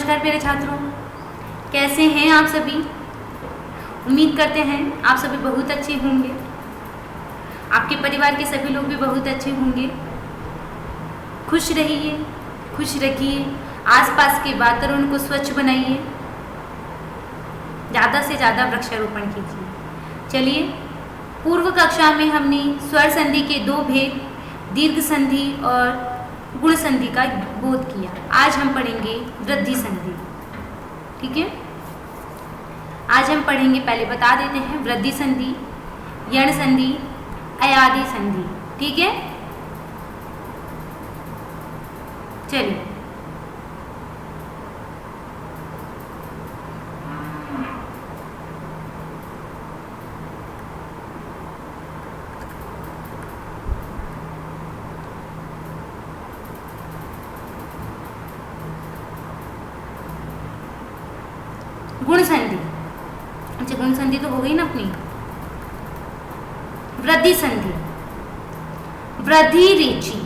नमस्कार प्यारे छात्रों, कैसे हैं आप सभी। उम्मीद करते हैं आप सभी बहुत अच्छे होंगे, आपके परिवार के सभी लोग भी बहुत अच्छे होंगे। खुश रहिए, खुश रखिए, आसपास के वातावरण को स्वच्छ बनाइए, ज़्यादा से ज़्यादा वृक्षारोपण कीजिए। चलिए, पूर्व कक्षा में हमने स्वर संधि के दो भेद दीर्घ संधि और गुण संधि का बोध किया। आज हम पढ़ेंगे वृद्धि संधि। ठीक है, आज हम पढ़ेंगे, पहले बता देते हैं, वृद्धि संधि, यण संधि, अयादि संधि। ठीक है, चलिए गुण संधि। अच्छा, गुण संधि तो हो गई ना अपनी। वृद्धि संधि, वृद्धि रेची।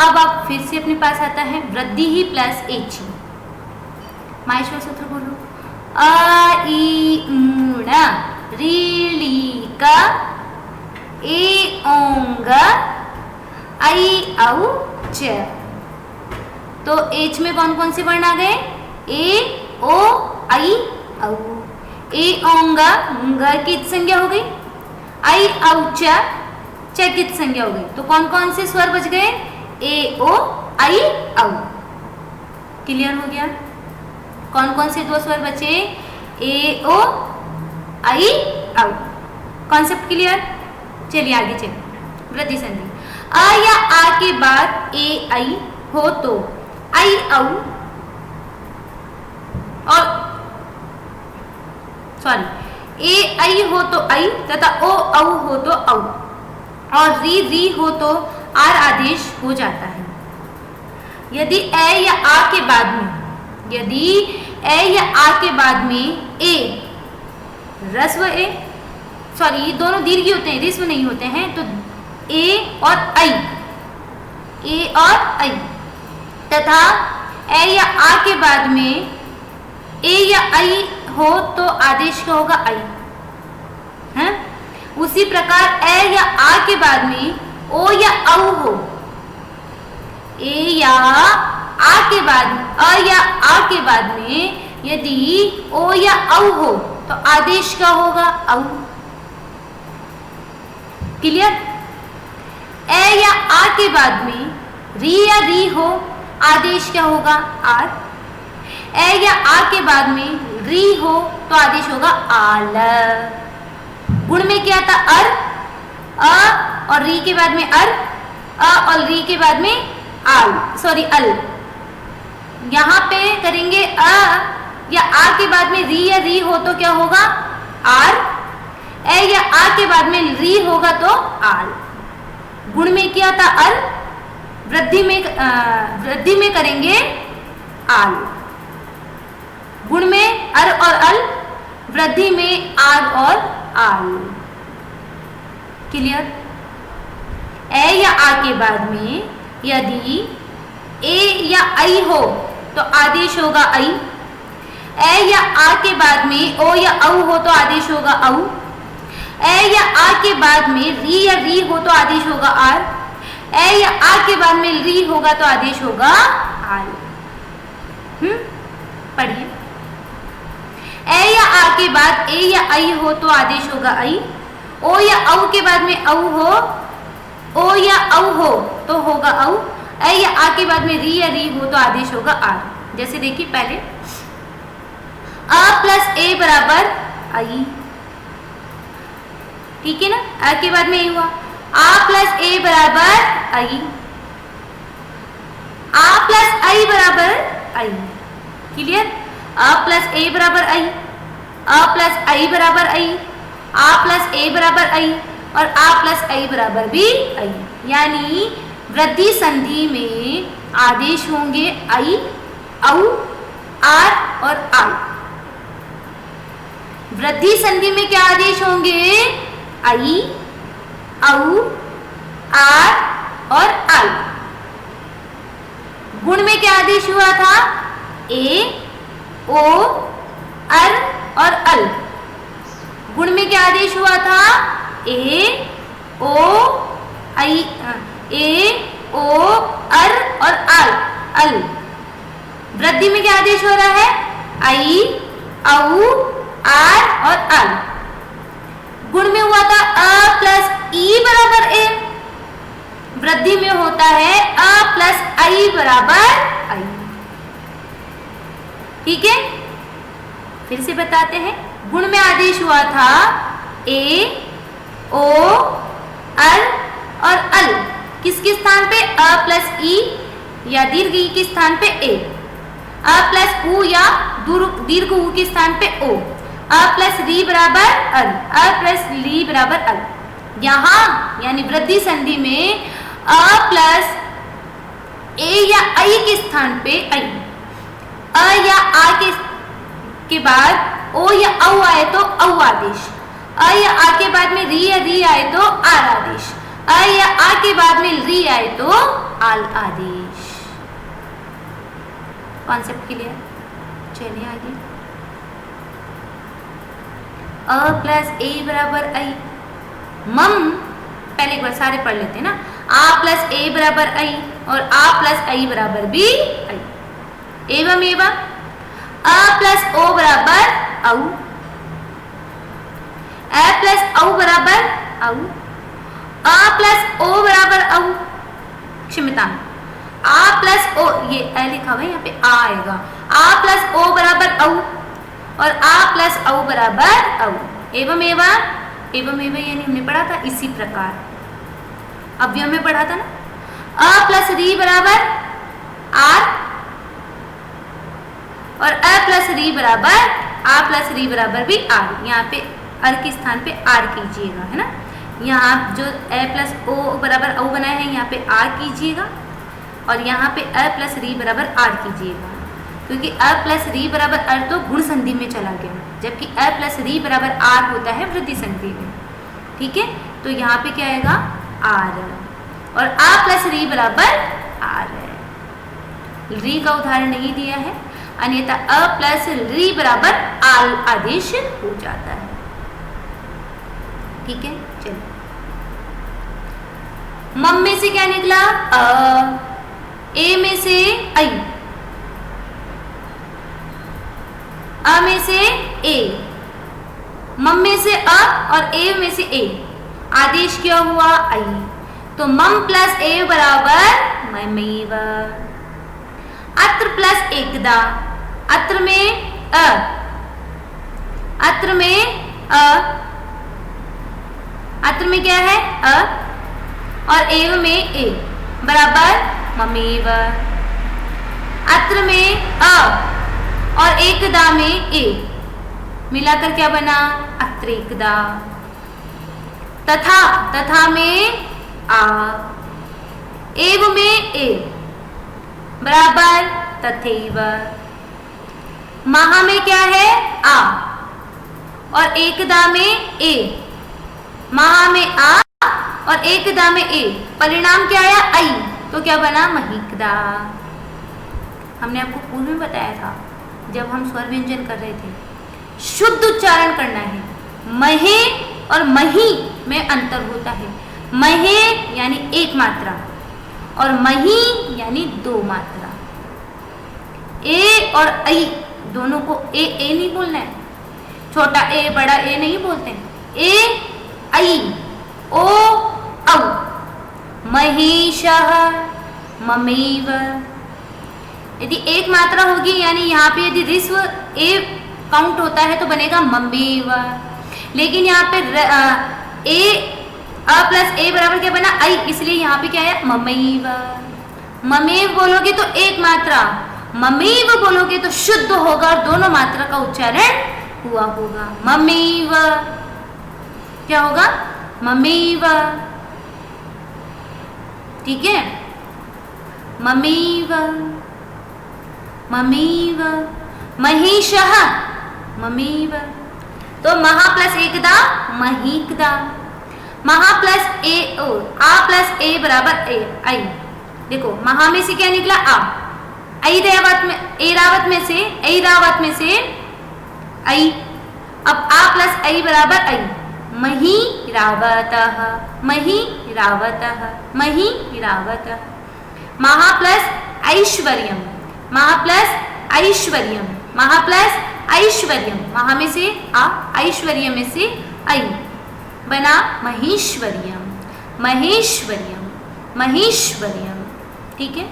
अब आप फिर से अपने पास आता है वृद्धि ही प्लस एची। माहेश्वर सूत्र बोलो। अ ई ऊण री ली क ए ओंग आई औ च। तो एच में कौन कौन से वर्ण आ गए? ए ओ आई औ। ए ओंगा ग की संज्ञा हो गई, आई औ च की संज्ञा हो गई। तो कौन कौन से स्वर बच गए? ए ओ आई औ। क्लियर हो गया? कौन कौन से दो स्वर बचे? ए ओ आई औ। Concept clear? चलिए आगे चलिए। वृद्धि संधि, अ या आ के बाद ए आई हो तो आई औ, और सॉरी, ए आई हो तो आई तथा ओ औ हो तो औ, और री री हो तो आर आदेश हो जाता है। यदि ए या आ के बाद में, यदि ए या आ के बाद में ए, रस्व ए, सॉरी ये दोनों दीर्घ होते हैं, रिस्व नहीं होते हैं, तो ए और आई, ए और आई, तथा ए या आ के बाद में ए या आई हो तो आदेश क्या होगा? आई है। उसी प्रकार ए या आ के बाद में ओ या औ हो, ए या आ के बाद, अ या आ के बाद में यदि ओ या औ हो तो आदेश क्या होगा? औ। क्लियर? ए या आ के बाद में री या री हो, आदेश क्या होगा? आर। ए या आ के बाद में री हो तो आदेश होगा आल। गुण में क्या था? अर, अ और री के बाद में अर, अ और री के बाद में आल, सॉरी अल। यहां पे करेंगे अ या आ के बाद में री या री हो तो क्या होगा? आर। ए या आ के बाद में री होगा तो आल। गुण में क्या था? अर, वृद्धि में करेंगे आल। गुण में अर और अल, वृद्धि में आग और आल। क्लियर? ए या आ के बाद में यदि ए या आई हो तो आदेश होगा आई। ए या आ के बाद में ओ या औ हो तो आदेश होगा औ। ए या आ के बाद में री या री हो तो आदेश होगा आर। ए या आ के बाद में री होगा तो आदेश होगा आल। पढ़िए। ए या आ के बाद ए या आई हो तो आदेश होगा आई। ओ या औ के बाद में औ हो, ओ या औ हो तो होगा औ। ए या आ के बाद में री या री हो तो आदेश होगा आर। जैसे देखिए पहले, अ प्लस ए बराबर आई। ठीक है ना? अ के बाद में ए हुआ, आ प्लस ए बराबर आई, आ प्लस आई बराबर आई। क्लियर? अ प्लस ए बराबर आई, अ प्लस आई बराबर आई, आ प्लस ए बराबर आई, और आ प्लस आई बराबर भी आई। यानी वृद्धि संधि में आदेश होंगे आई, औ, आर और आल। वृद्धि संधि में क्या आदेश होंगे? आई, औ, आर और आल। गुण में क्या आदेश हुआ था? ए ओ अर और अल। गुण में क्या आदेश हुआ था? ए ओ आई, ए ओ अर और अल। वृद्धि में क्या आदेश हो रहा है? आई औ आर और अल। गुण में हुआ था अ प्लस ई बराबर ए। वृद्धि में होता है अ प्लस आई बराबर आई। ठीक है, फिर से बताते हैं। गुण में आदेश हुआ था ए ओ अल और अल। किसके स्थान पे? अ प्लस ई या दीर्घ ई के स्थान पे ए। अ प्लस उ या दीर्घ उ के स्थान पे ओ। अ प्लस री बराबर अल। अ प्लस ली बराबर अल। यहां यानी वृद्धि संधि में अ प्लस ए या आई के स्थान पे आई। अ या आ के बाद ओ या औ आए तो औ आदेश। अ या आ के बाद में री या री आए तो आर आदेश। अ या आ के बाद में री आए तो आल आदेश। Concept clear? चलिए आगे। अ प्लस ए बराबर आई। मम, पहले एक बार सारे पढ़ लेते हैं ना। आ प्लस ए बराबर आई और आ प्लस आई बराबर भी आई। एवं एवं अ प्लस ओ बराबर औ। ए प्लस औ बराबर औ। अ प्लस ओ बराबर औ। क्षमता, आ प्लस ओ, ये ए लिखा हुआ है, यहाँ पे आ आएगा। आ प्लस ओ बराबर औ और आ प्लस औ बराबर औ। एवं एवं यानी हमने पढ़ा था इसी प्रकार, अवयव में पढ़ा था ना। अ प्लस री बराबर आर और अ प्लस री बराबर आ प्लस री बराबर भी आर। यहाँ पे अर के स्थान पे आर कीजिएगा, है ना। यहाँ जो ए प्लस ओ बराबर औ बनाया है यहाँ पे आर कीजिएगा और यहाँ पे अ प्लस री बराबर आर कीजिएगा, क्योंकि अ प्लस री बराबर अर तो गुण संधि में चला गया, जबकि अ प्लस री बराबर आर होता है वृद्धि संधि में। ठीक है, तो यहाँ पे क्या आएगा? आर और आ प्लस री बराबर आर है। री का उदाहरण नहीं दिया है, अन्यथा अ प्लस री बराबर आल आदेश हो जाता है। ठीक है, चलिए। मम में से क्या निकला? अ। ए में से आई। अ में से ए। मम में से अ और ए में से ए। आदेश क्या हुआ? आई। तो मम प्लस ए बराबर ममेव। अत्र प्लस एकदा। अत्र में अ। अत्र में अ। अत्र में क्या है? अ और एव में ए बराबर ममेव। अत्र में अ और एकदा में ए मिलाकर क्या बना? अत्रेकदा। तथा में आ। एव में ए बराबर तथैव। महा में क्या है? आ और एकदा में ए। महा में आ और एकदा में ए, परिणाम क्या आया? आई, तो क्या बना? महिकदा। हमने आपको पूर्व में बताया था जब हम स्वर व्यंजन कर रहे थे, शुद्ध उच्चारण करना है। महे और मही में अंतर होता है। महे यानी एक मात्रा और मही यानी दो मात्रा। ए और आई दोनों को ए नहीं बोलना है, छोटा ए बड़ा ए नहीं बोलते हैं। ए आई ओ औ। महेशः ममेव। यदि एक मात्रा होगी यानी यहाँ पे यदि ऋस्व ए काउंट होता है तो बनेगा ममेव, लेकिन यहाँ पे ए अ प्लस ए बराबर क्या बना? आई, इसलिए यहाँ पे क्या है? ममेव। ममेव बोलोगे तो एक मात्रा, ममेव बोलोगे तो शुद्ध होगा और दोनों मात्रा का उच्चारण हुआ होगा। ममेव क्या होगा? ममेव। ठीक है, ममेव ममेव। महेशः ममेव। तो महा प्लस एकदा महीकदा। महा प्लस ए ओ आ प्लस ए बराबर ए आई। देखो महा में से क्या निकला? आ ऐरावत में से ऐ। अब आ प्लस ऐ बराबर ऐ। महीरावतः, महीरावतः, महीरावतः। महा प्लस ऐश्वर्यम, महा प्लस ऐश्वर्यम, महा प्लस ऐश्वर्यम। महा में से आ, ऐश्वर्य में से ऐ, बना महेश्वर्यम, महेश्वर्यम, महेश्वर्यम। ठीक है।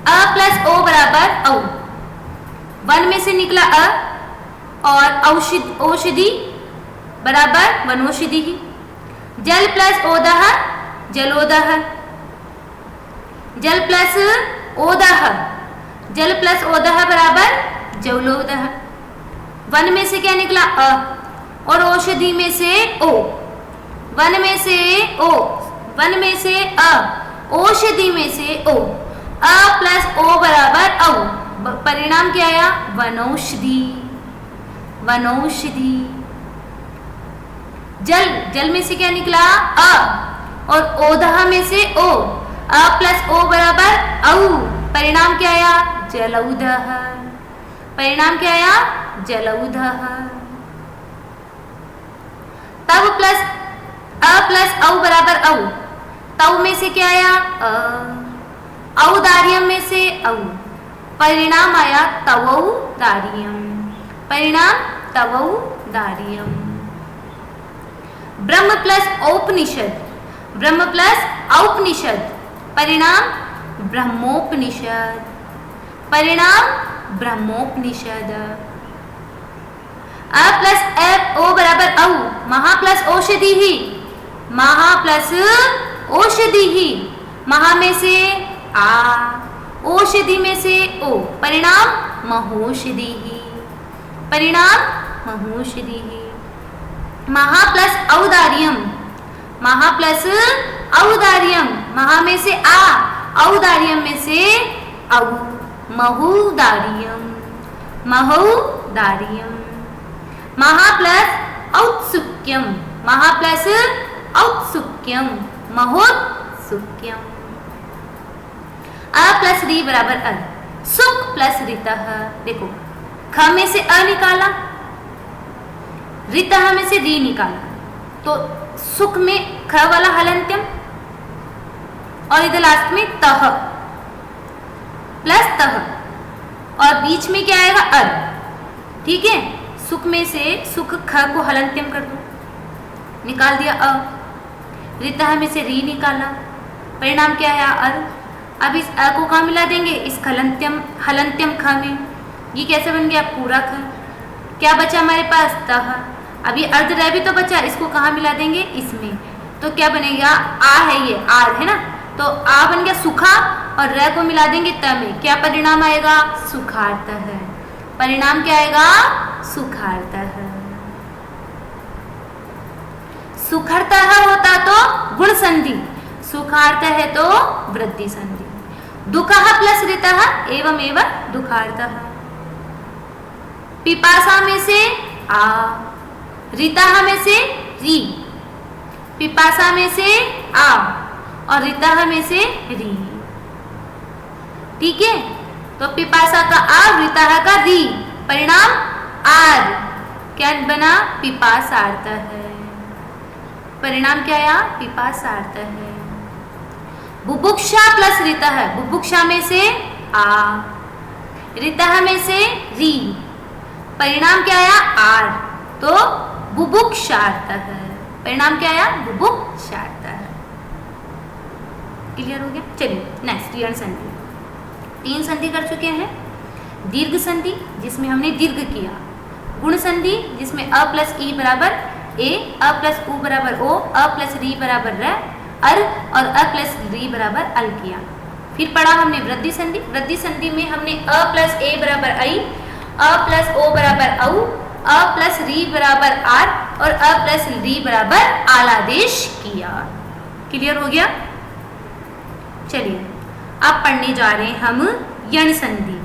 अ प्लस ओ बराबर औ। वन में से निकला अ और औषधि बराबर वनौषधि ही। जल प्लस ओदह जलोदह, जल प्लस ओदह, जल प्लस ओदह बराबर जलोदह। वन में से क्या निकला अ और औषधि में से ओ। वन में से ओ, वन में से अ, औषधि में से ओ। अ प्लस ओ बराबर औ। परिणाम क्या आया? वनौषधि, वनौषधि। जल, जल में से क्या निकला अ और ओदह में से ओ। अ प्लस ओ बराबर औ। परिणाम क्या आया? जलौदह। परिणाम क्या आया? जलौदह। तव प्लस अ प्लस औ बराबर औ। तव में से क्या आया? अ। औदार्यम में से औ। परिणाम आया तवौदार्यम। परिणाम तवौदार्यम। ब्रह्म प्लस औपनिषद, ब्रह्म प्लस औपनिषद। परिणाम ब्रह्मोपनिषद। परिणाम ब्रह्मोपनिषद। अ प्लस ओ बराबर औ। महा प्लस औषधि ही, महा प्लस औषधि ही। महा में से आ, औषधि में से ओ। परिणाम महौषधि ही, परिणाम महौषधि ही। महा प्लस औदार्यम, महा प्लस औदार्यम। महा में से आ, औदार्यम में से औ। महुदार्यम, महुदार्यम। महा प्लस औत्सुक्यम, महा प्लस औत्सुक्यम, महोत्सुक्यम। अ प्लस री बराबर अ। सुख प्लस रितः। देखो, ख में से अ निकाला, रितः में से री निकाला, तो सुख में ख वाला हलंत्यम और इधर लास्ट में तह प्लस तह और बीच में क्या आएगा? अर। ठीक है। सुख में से सुख ख को हलंत्यम कर दो, निकाल दिया अ। रितः में से री निकाला, परिणाम क्या है? अर। अब इस अ को कहाँ मिला देंगे? इस हलंत्यम ख में। ये कैसे बन गया? पूरा ख। क्या बचा हमारे पास? तह। अब ये अर्ध रह भी तो बचा, इसको कहाँ मिला देंगे? इसमें। तो क्या बनेगा? आ है, ये आर है ना, तो आ बन गया सुखा और र को मिला देंगे त में। क्या परिणाम आएगा? सुखार्तः। परिणाम क्या आएगा? सुखार्तः। सुखार्तः होता तो गुण संधि, सुखार्तः है तो वृद्धि संधि। दुःखः प्लस रितः एवं एवं दुःखार्तः। पिपासा में से आ, रितः में से री। पिपासा में से आ और रितः में से री। ठीक है। तो पिपासा का आ, रितः का री। परिणाम आर। क्या बना? पिपासार्तः। परिणाम क्या आया? पिपासार्तः। बुभुक्षा प्लस रितः। बुभुक्षा में से आ, रितः में से री। परिणाम क्या आया? आर, तो बुभुक्षार्तः। परिणाम क्या आया? बुभुक्षार्तः। क्लियर हो गया? चलिए नेक्स्ट ऋण संधि। 3 संधि कर चुके हैं। दीर्घ संधि जिसमें हमने दीर्घ किया, गुण संधि जिसमें अ प्लस ई बराबर ए, अ प्लस उ बराबर ओ, अ प्लस री बराबर र, अर और अ प्लस री बराबर अल किया। फिर पढ़ा हमने वृद्धि संधि। वृद्धि संधि में हमने अ प्लस ए बराबर आई, अ प्लस ओ बराबर औ, अ प्लस री बराबर आर और अ प्लस री बराबर आल आदेश किया। क्लियर हो गया? चलिए अब पढ़ने जा रहे हैं हम यण संधि।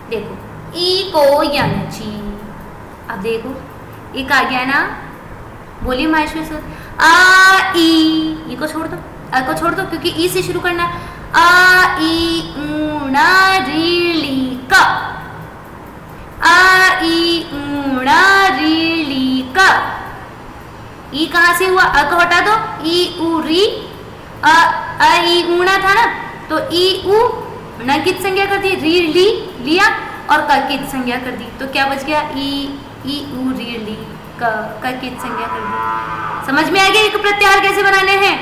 देखो, ईट को यंची। अब देखो एक आ गया ना, बोलिए माहेश्वर सर। आ ई को छोड़ दो, को छोड़ दो क्योंकि ई से शुरू करना। आ ई ऊना रीली का, आ ई ऊना रीली का। ई कहाँ से हुआ? अ को हटा दो, ई उ री। अ ई ऊना था ना, तो ई उ न कित संज्ञा कर दी, री ली लिया और क कित संज्ञा कर दी, तो क्या बच गया? ई उ री ली क कित संज्ञा कर दी। समझ में आ गया एक प्रत्याहार कैसे बनाने हैं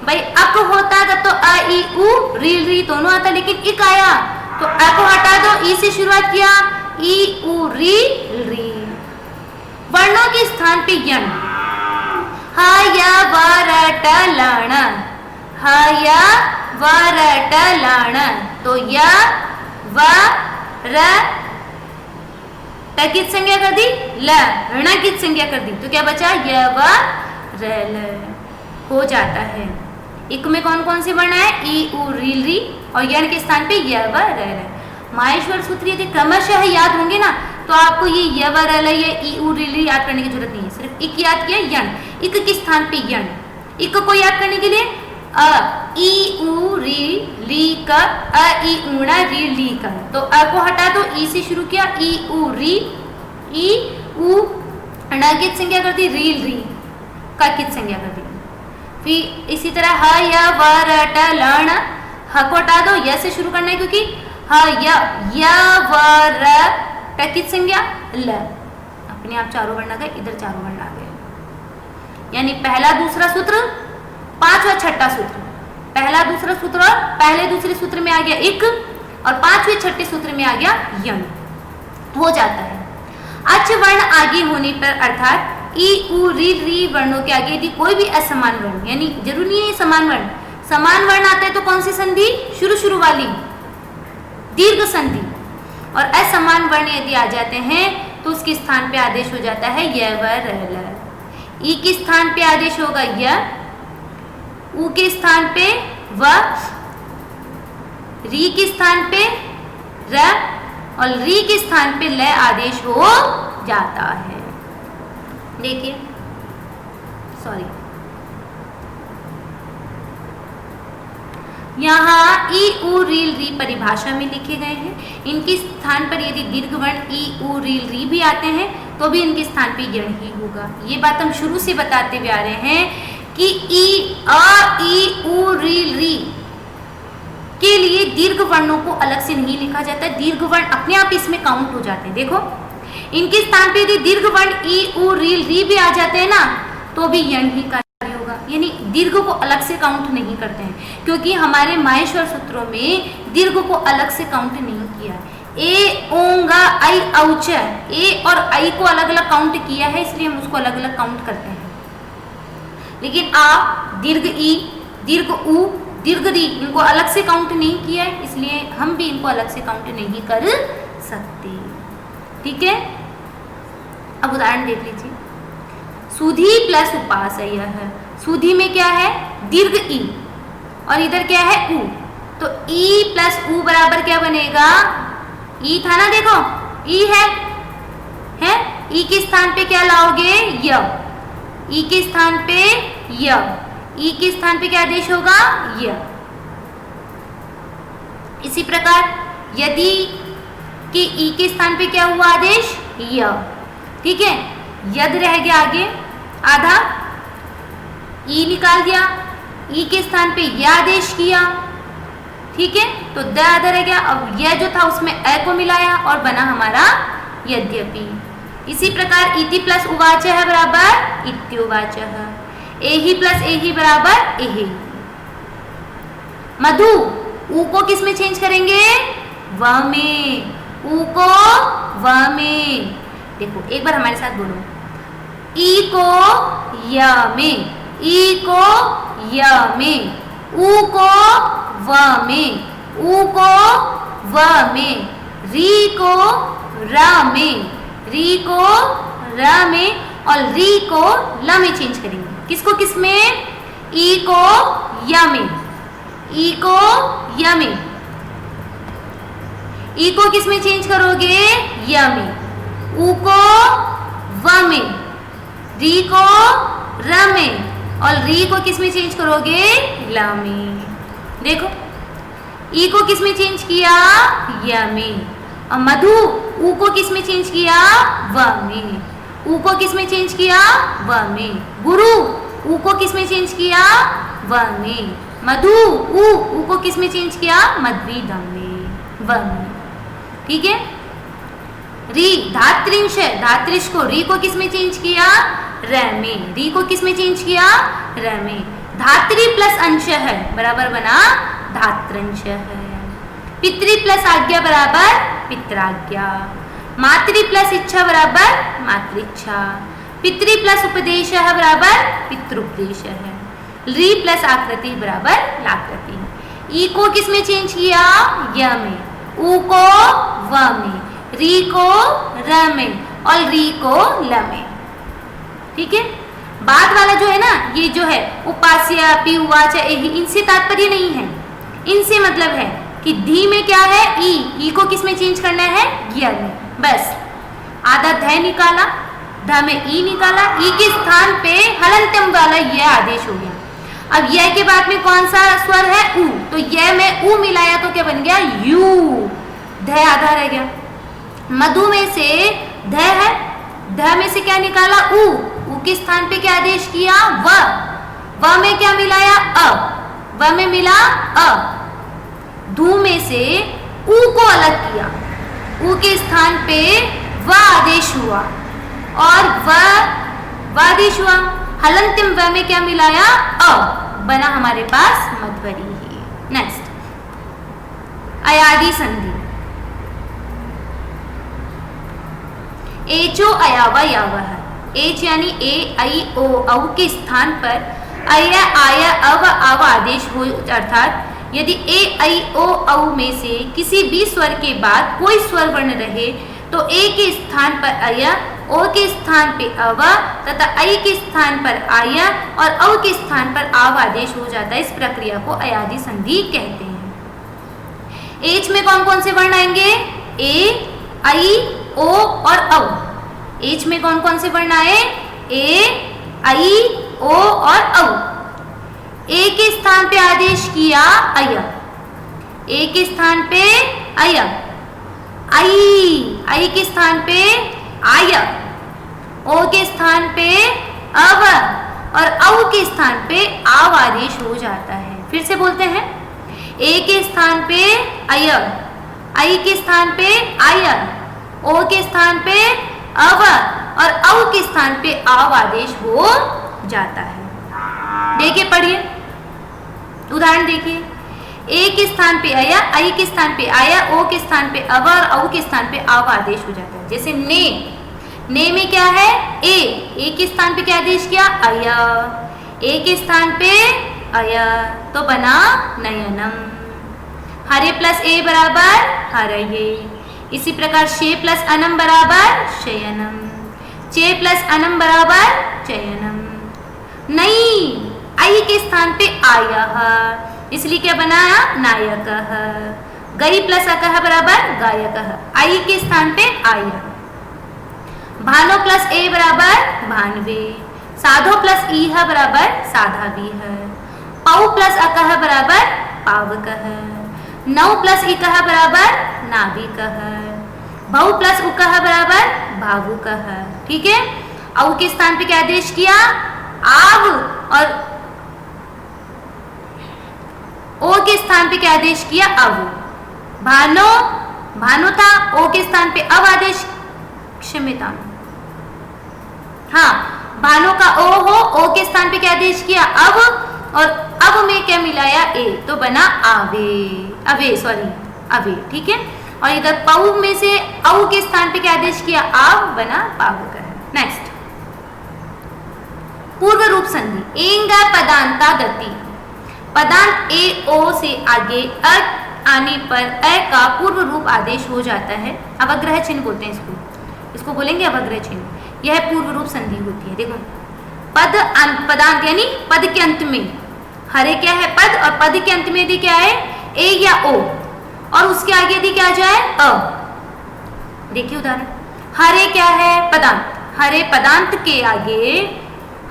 भाई? अक होता तब तो अ ई उ री री दोनों आता, लेकिन इक आया तो अ को हटा दो, ई से शुरुआत किया, ई उ री री। वर्णों के स्थान पे यण, ह या व र ट लण, ह या व र ट लण, तो य व र ट कित संज्ञा कर दी, ल ऋण कित संज्ञा कर दी, तो क्या बचा? य व र ल हो जाता है। इक में कौन कौन से वर्ण है? ई उ री री और यण के स्थान पे य व र ल। माहेश्वर सूत्र यदि क्रमशः याद होंगे ना तो आपको ये य व र ल या ई उ री री याद करने की जरूरत नहीं है, सिर्फ इक याद किया, यण इक के स्थान पे यण। इक को याद करने के लिए अ ई उ री ली का, अ ई ऊणा री ली का, तो अ को हटा दो, ई से शुरू किया, ई उ री, ई उ ण कित संज्ञा कर दी, री री का कित संज्ञा कर दी। फिर इसी तरह ह य व र ट लण, ह को हटा दो, य से शुरू करना है क्योंकि ह य व र ट कित संज्ञा, ल। अपने आप चारों वर्ण आ गए, इधर चारों वर्ण आ गए, यानी पहला दूसरा सूत्र, पांचवा छठा सूत्र। पहला दूसरा सूत्र और पहले दूसरे सूत्र में आ गया इक और पांचवें छठे सूत्र में आ गया यण, हो जाता है। अच वर्ण आगे होने पर अर्थात ई उ री री वर्णों के आगे यदि कोई भी असमान वर्ण, यानी जरूरी नहीं है समान वर्ण, समान वर्ण आता है तो कौन सी संधि? शुरू वाली दीर्घ संधि। और असमान वर्ण यदि आ जाते हैं तो उसके स्थान पे आदेश हो जाता है य व र ल। ई के स्थान पे आदेश होगा य, उ के स्थान पे व, री के स्थान पे र और री के स्थान पे ल आदेश हो जाता है। देखिए सॉरी, यहाँ ई उ रील री परिभाषा में लिखे गए हैं। इनके स्थान पर यदि दीर्घ वर्ण ई उ रील री भी आते हैं तो भी इनके स्थान पे यण ही होगा। ये बात हम शुरू से बताते हुए आ रहे हैं कि ई उ रील री के लिए दीर्घ वर्णों को अलग से नहीं लिखा जाता है, दीर्घ वर्ण अपने आप इसमें काउंट हो जाते हैं। देखो इनके स्थान पे यदि दीर्घ वर्ण ई उ रील री भी आ जाते हैं ना तो भी यण ही कार्य होगा, यानी दीर्घ को अलग से काउंट नहीं करते हैं, क्योंकि हमारे माहेश्वर सूत्रों में दीर्घ को अलग से काउंट नहीं किया। ए ओंगा आई औच, ए और आई को अलग अलग काउंट किया है, इसलिए हम उसको अलग अलग काउंट करते हैं। लेकिन आ, दीर्घ ई, दीर्घ उ, दीर्घ री इनको अलग से काउंट नहीं किया है, इसलिए हम भी इनको अलग से काउंट नहीं कर सकते। ठीक है, अब उदाहरण देख लीजिए। सुधी प्लस उपास है, यह है सुधी में क्या है? दीर्घ ई और इधर क्या है? उ, तो ई प्लस उ बराबर क्या बनेगा? ई था ना, देखो ई है ई के स्थान पे क्या लाओगे? य, ई के स्थान पे य, ई के स्थान पे क्या आदेश होगा? य। इसी प्रकार यदि कि ई के स्थान पे क्या हुआ आदेश? य। ठीक है, यद रह गया आगे आधा, ई निकाल दिया, ई के स्थान पे य आदेश किया। ठीक है, तो द आधा रह गया। अब यह जो था उसमें अ को मिलाया और बना हमारा यद्यपि। इसी प्रकार इति प्लस उवाच है बराबर इत्युवाच, एहि प्लस एहि बराबर एहि। मधु, उ को किस में चेंज करेंगे? व में, उ को व में। देखो एक बार हमारे साथ बोलो, ई को य में, ई को य में, उ को व में, उ को व में, री को र में, री को र में और री को ल में चेंज करेंगे। किसको किस में? ई को य में, ई को य में। ई को किस में चेंज करोगे? य में। ऊ को व में, री को र में, और री को किस में चेंज करोगे? ल में। देखो ई को किस में चेंज किया? य में। और मधु ऊ को किस में चेंज किया? व में। ऊ को किस में चेंज किया? व में। गुरु ऊ को किस में चेंज किया? व में। मधु ऊ को किस में चेंज किया? मध्वी दम में, व में। ठीक है। री धात्रिंश है, धात्रिश को री को किस में चेंज किया? र में। री को किस में चेंज किया? र में। धात्री प्लस अंश है बराबर बना धात्रंश है। पितृ प्लस आज्ञा बराबर पित्राज्ञा। मातृ प्लस इच्छा बराबर मातृच्छा। पितृ प्लस उपदेश है बराबर पितृपदेश है। री प्लस आकृति बराबर लाकृति। ई को किस में चेंज किया? य में। ऊ को व में, री को र में, और री को ल में। ठीक है। बाद वाला जो है ना, ये जो है उपास्य पी उवाच एहि, इनसे तात्पर्य नहीं है। इनसे मतलब है कि धी में क्या है? ई को किस में चेंज करना है? य में। बस आधा ध निकाला, ध में ई निकाला, ई के स्थान पे हलंत्यम वाला य आदेश हो गया। अब य के बाद में कौन सा स्वर है? ऊ, तो य में ऊ मिलाया तो क्या बन गया? यू। ध आधा रह गया। मधु में से ध है, ध में से क्या निकाला? ऊ के स्थान पे क्या आदेश किया? व में क्या मिलाया? अ, व में मिला अ। धू में से ऊ को अलग किया, ऊ के स्थान पे व आदेश हुआ, और व आदेश हुआ। हलंत्यम व में क्या मिलाया? अ, बना हमारे पास मध्वरी ही। नेक्स्ट अयादि संधि। एचो अयावा यावह। एच यानी ए आई ओ औ के स्थान पर अय आय अव आव आदेश हो, अर्थात यदि ए आई ओ औ में से किसी भी स्वर के बाद कोई स्वर वर्ण रहे तो ए के स्थान पर अय, ओ के स्थान पे अव तथा ऐ के स्थान पर आय और औ के स्थान पर आव आदेश हो जाता है। इस प्रक्रिया को अयादि संधि कहते हैं। एच में कौन कौन से वर्ण आएंगे? ए, आई, ओ और औ। एच में कौन कौन से वर्ण आए? ए, आई, ओ और औ। ए के स्थान पे आदेश किया अय, ए के स्थान पे अय, आई के स्थान पे आय, ओ के स्थान पे अव और औ के स्थान पे आव आदेश हो जाता है। फिर से बोलते हैं, ए के स्थान पे अय, आई के स्थान पे आय, ओ के स्थान पे अव और औ के स्थान पे आव आदेश हो जाता है। देखिए, पढ़िए, उदाहरण देखिए। ए के स्थान पे अय, आई के स्थान पे आय, ओ के स्थान पे अव और औ के स्थान पे आव आदेश हो जाता है। जैसे ने में क्या है? ए के स्थान पे क्या आदेश किया? अय, ए के स्थान पे अय, तो बना नयनम। हरे प्लस ए बराबर हरये। इसी प्रकार शे प्लस अनम बराबर शयनम, चे प्लस अनम बराबर चयनम। नहीं, आई के स्थान पे आयः, इसलिए क्या बनाया? नायकः। गई प्लस अकः बराबर गायकः, आई के स्थान पे आयः। भानो प्लस ए बराबर भानवे। साधो प्लस ईह बराबर साधावीह। पौ प्लस अकः बराबर पावकः। नौ प्लस इकः बराबर नाविकः। भौ प्लस उकः बराबर भावुकः। ठीक है। औ के स्थान पे क्या आदेश किया? आव, और ओ के स्थान पे क्या आदेश किया? अव। भानो था, ओ के स्थान पे अव आदेश, क्षम्यता, हाँ, भानो का ओ हो, ओ के स्थान पे क्या आदेश किया? अव, और अब में क्या मिलाया? ए, तो बना अवे। ठीक है। और इधर पौ में से औ के स्थान पे क्या आदेश किया? आव, बना पावक है। नेक्स्ट पूर्व रूप संधि। एंग पदांता गति। पदांत ए ओ से आगे अ आने पर अ का पूर्व रूप आदेश हो जाता है। अवग्रह चिन्ह बोलते हैं इसको बोलेंगे अवग्रह चिन्ह। यह पूर्व रूप संधि होती है। देखो, पदांत यानी पद के अंत में, हरे क्या है? पद, और पद के अंत में यदि क्या है? ए या ओ, और उसके आगे यदि क्या आ जाए अ। देखिए उदाहरण, हरे क्या है पदांत, हरे पदांत के आगे,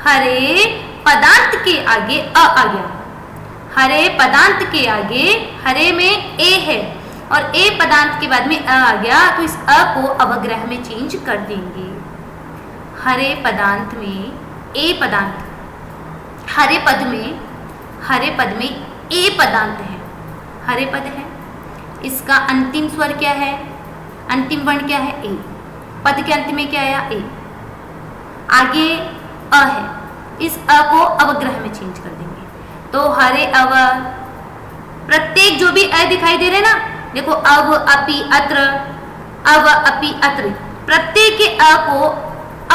हरे पदांत के आगे अ आ गया, हरे पदांत के आगे, हरे में ए है और ए पदांत के बाद में अ आ गया, तो इस अ को अवग्रह में चेंज कर देंगे। हरे पदांत में ए पदांत, हरे पद में ए पदांत है, हरे पद है, इसका अंतिम स्वर क्या है, अंतिम वर्ण क्या है ए, पद के अंत में क्या आया ए, आगे अ है, इस अ को अवग्रह में चेंज कर देंगे। तो हरे अव, प्रत्येक जो भी अ दिखाई दे रहे ना, देखो अव अपि अत्र, अव अपि अत्र, प्रत्येक के अ को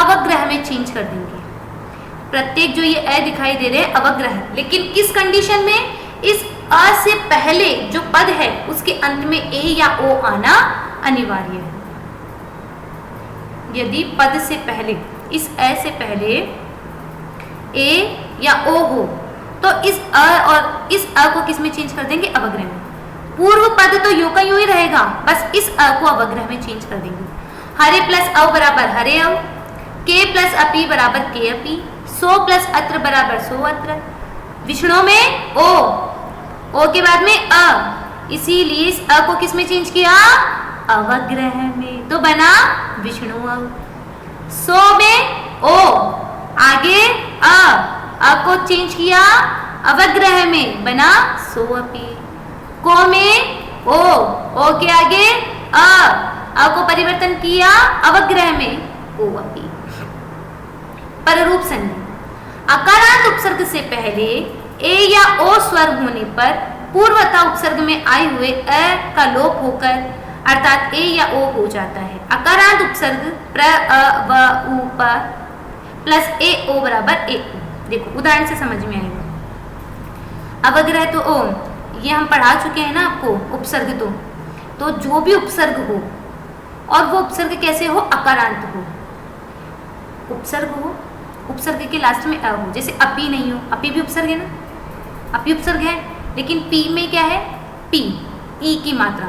अवग्रह में चेंज कर देंगे। प्रत्येक जो ये अ दिखाई दे रहे हैं अवग्रह, लेकिन किस कंडीशन में, इस अ से पहले जो पद है उसके अंत में ए या ओ आना अनिवार्य है। यदि पद से पहले, इस अ से पहले ए या ओ हो, तो इस अ और इस अ को किस में चेंज कर देंगे, अवग्रह में। पूर्व पद तो यूं का यूं ही रहेगा, बस इस अ को अवग्रह में चेंज कर देंगे। हरे प्लस अव बराबर हरे अव, के प्लस अपि बराबर के अपि, सो प्लस अत्र बराबर सो अत्र, विष्णु में ओ के बाद में अ, इसीलिए इस अ को किस में चेंज किया, अवग्रह में, तो बना विष्णु अव। सो में ओ, आगे अ को चेंज किया अवग्रह में, बना सो अपि। को में ओ के आगे अ को परिवर्तन किया अवग्रह में, ओ अपि। पररूप संधि, अकारांत उपसर्ग से पहले ए या ओ स्वर होने पर पूर्वता उपसर्ग में आए हुए अ का लोप होकर अर्थात ए या ओ हो जाता है। अकारांत उपसर्ग प्र अ व उ प प्लस ए ओ बराबर ए। देखो उदाहरण से समझ में आएगा। अवग्रह तो ओ, ये हम पढ़ा चुके हैं ना आपको, उपसर्ग तो जो भी उपसर्ग हो और वो उपसर्ग कैसे हो, अकारांत हो, उपसर्ग हो, उपसर्ग के लास्ट में अ हो, जैसे अपी नहीं हो, अपी भी उपसर्ग है ना, अपी उपसर्ग है, लेकिन पी में क्या है, पी, ई की मात्रा,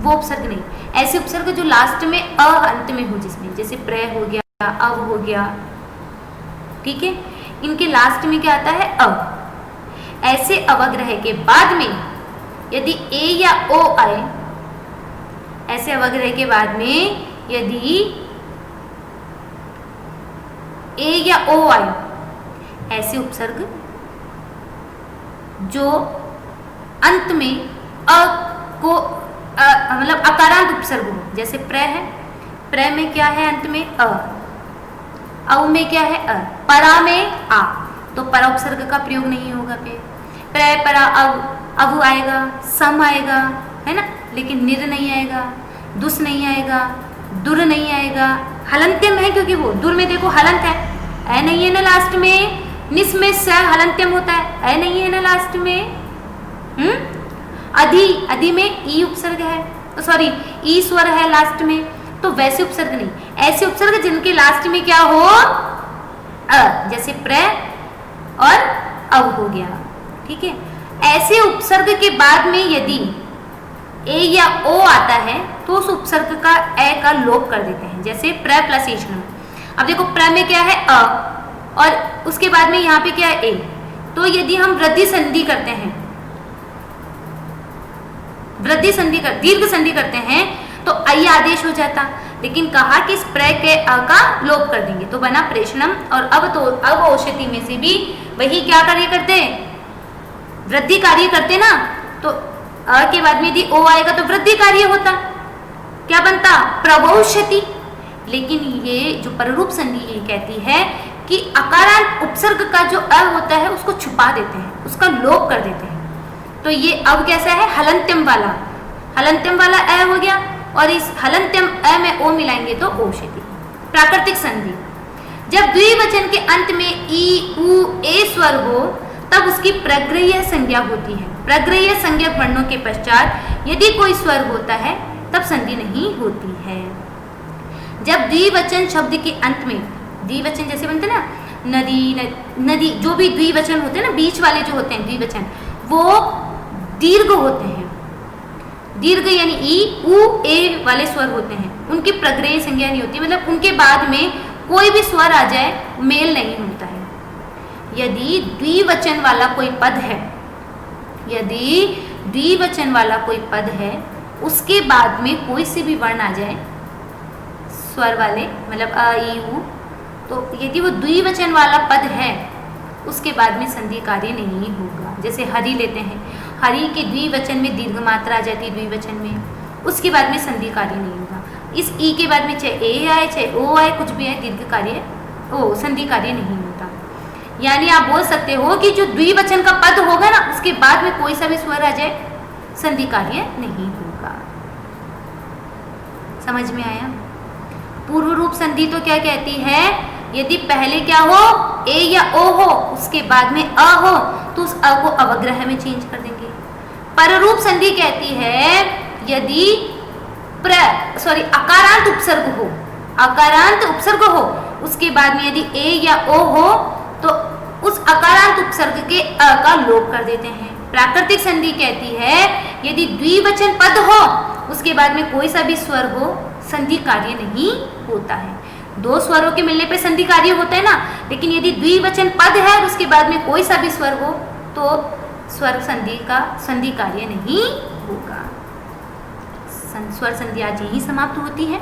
वो उपसर्ग नहीं। ऐसे उपसर्ग जो लास्ट में अ अंत में हो, जिसमें जैसे प्र हो गया, अव हो गया, ठीक है, इनके लास्ट में क्या आता है, अ। ऐसे अवग्रह के बाद में यदि ए या ओ आए, ऐसे अवग्रह के बाद में यदि ए या ओ आए, ऐसे उपसर्ग जो अंत में अ को मतलब अकारांत उपसर्ग हो, जैसे प्र है, प्र में क्या है अंत में अ, औ में क्या है अ, परा में आ, तो परा उपसर्ग का प्रयोग नहीं होगा पे, प्र परा अव आएगा, सम आएगा, है ना, लेकिन निर नहीं आएगा, दुस नहीं आएगा, दुर नहीं आएगा, हलंत्यम है क्योंकि वो दुर में देखो हलंत है, ऐ नहीं है ना लास्ट में, निस में स हलंत्यम होता है, ऐ नहीं है ना लास्ट में, अधि में ई उपसर्ग है, सॉरी ई स्वर है लास्ट में, तो वैसे उपसर्ग नहीं, ऐसे उपसर्ग जिनके लास्ट में क्या हो अ, जैसे प्र और अव हो गया, ठीक है। ऐसे उपसर्ग के बाद में यदि ए या ओ आता है तो उस उपसर्ग का ए का लोप कर देते हैं, जैसे प्र प्लस एष्ण। अब देखो प्र में क्या है अ और उसके बाद में यहाँ पे क्या है ए, तो यदि हम वृद्धि संधि करते हैं, दीर्घ संधि करते हैं तो आई आदेश हो जाता, लेकिन कहा कि इस प्र के अ का लोप कर देंगे, तो बना प्रेषणम। और अब औषधि में से भी वही क्या कार्य करते, वृद्धि कार्य करते ना, तो अ के बाद में यदि ओ आएगा तो वृद्धि कार्य होता, क्या बनता, प्रवौषति। लेकिन ये जो पररूप संधि ये कहती है कि अकारांत उपसर्ग का जो अ होता है उसको छुपा देते हैं, उसका लोप कर देते हैं। तो ये अब कैसा है, हलंत्यम वाला अ हो गया, और इस हलंत्यम अ में ओ मिलाएंगे तो औषधि। प्राकृतिक संधि, जब द्विवचन के अंत में ई उ ए स्वर हो तब उसकी प्रग्रह्य संज्ञा होती है। प्रग्रह्य संज्ञक वर्णों के पश्चात यदि कोई स्वर होता है तब संधि नहीं होती है। जब द्विवचन शब्द के अंत में, द्विवचन जैसे बनते ना, नदी, जो भी द्विवचन होते हैं ना, बीच वाले जो होते हैं द्विवचन, वो दीर्घ होते हैं। दीर्घ यानी ई उ ए वाले स्वर होते हैं, उनकी प्रग्रेय संज्ञा नहीं होती, मतलब उनके बाद में कोई भी स्वर आ जाए मेल नहीं होता है। यदि द्विवचन वाला कोई पद है, यदि द्विवचन वाला कोई पद है, उसके बाद में कोई से भी वर्ण आ जाए स्वर वाले, मतलब अ ई उ, तो यदि वो द्विवचन वाला पद है उसके बाद में संधि कार्य नहीं होगा। जैसे हरि लेते हैं, हरि के द्विवचन में दीर्घ मात्रा आ जाती है द्विवचन में, उसके बाद में संधि कार्य नहीं होगा। इस ई के बाद में चाहे ए आए चाहे ओ आए, कुछ भी आए, दीर्घ कार्य ओ संधि कार्य नहीं होता। यानी आप बोल सकते हो कि जो द्विवचन का पद होगा ना, उसके बाद में कोई सा भी स्वर आ जाए संधि कार्य नहीं होगा। समझ में आया? पूर्व रूप संधि तो क्या कहती है, यदि पहले क्या हो ए या ओ हो, उसके बाद में अ हो, तो उस अ को अवग्रह में चेंज कर देंगे। पररूप संधि कहती है यदि अकारांत उपसर्ग हो, अकारांत उपसर्ग हो, उसके बाद में यदि ए या ओ हो तो उस अकारांत उपसर्ग के अ का लोप कर देते हैं। प्राकृतिक संधि कहती है यदि द्विवचन पद हो, उसके बाद में कोई सा भी स्वर हो, संधि कार्य नहीं होता है। दो स्वरों के मिलने पे संधि कार्य होता है ना, लेकिन यदि द्विवचन पद है और उसके बाद में कोई सा भी स्वर हो तो स्वर संधि का संधि कार्य नहीं होगा। स्वर संधि आज यही समाप्त होती है।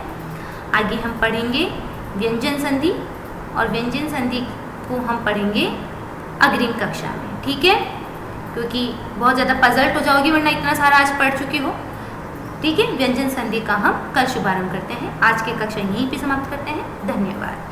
आगे हम पढ़ेंगे व्यंजन संधि, और व्यंजन संधि को हम पढ़ेंगे अग्रिम कक्षा में, ठीक है? क्योंकि बहुत ज़्यादा पजल्ट हो जाओगी वरना इतना सारा आज पढ़ चुके हो। ठीक है, व्यंजन संधि का हम कल शुभारंभ करते हैं। आज की कक्षा यहीं पे समाप्त करते हैं। धन्यवाद।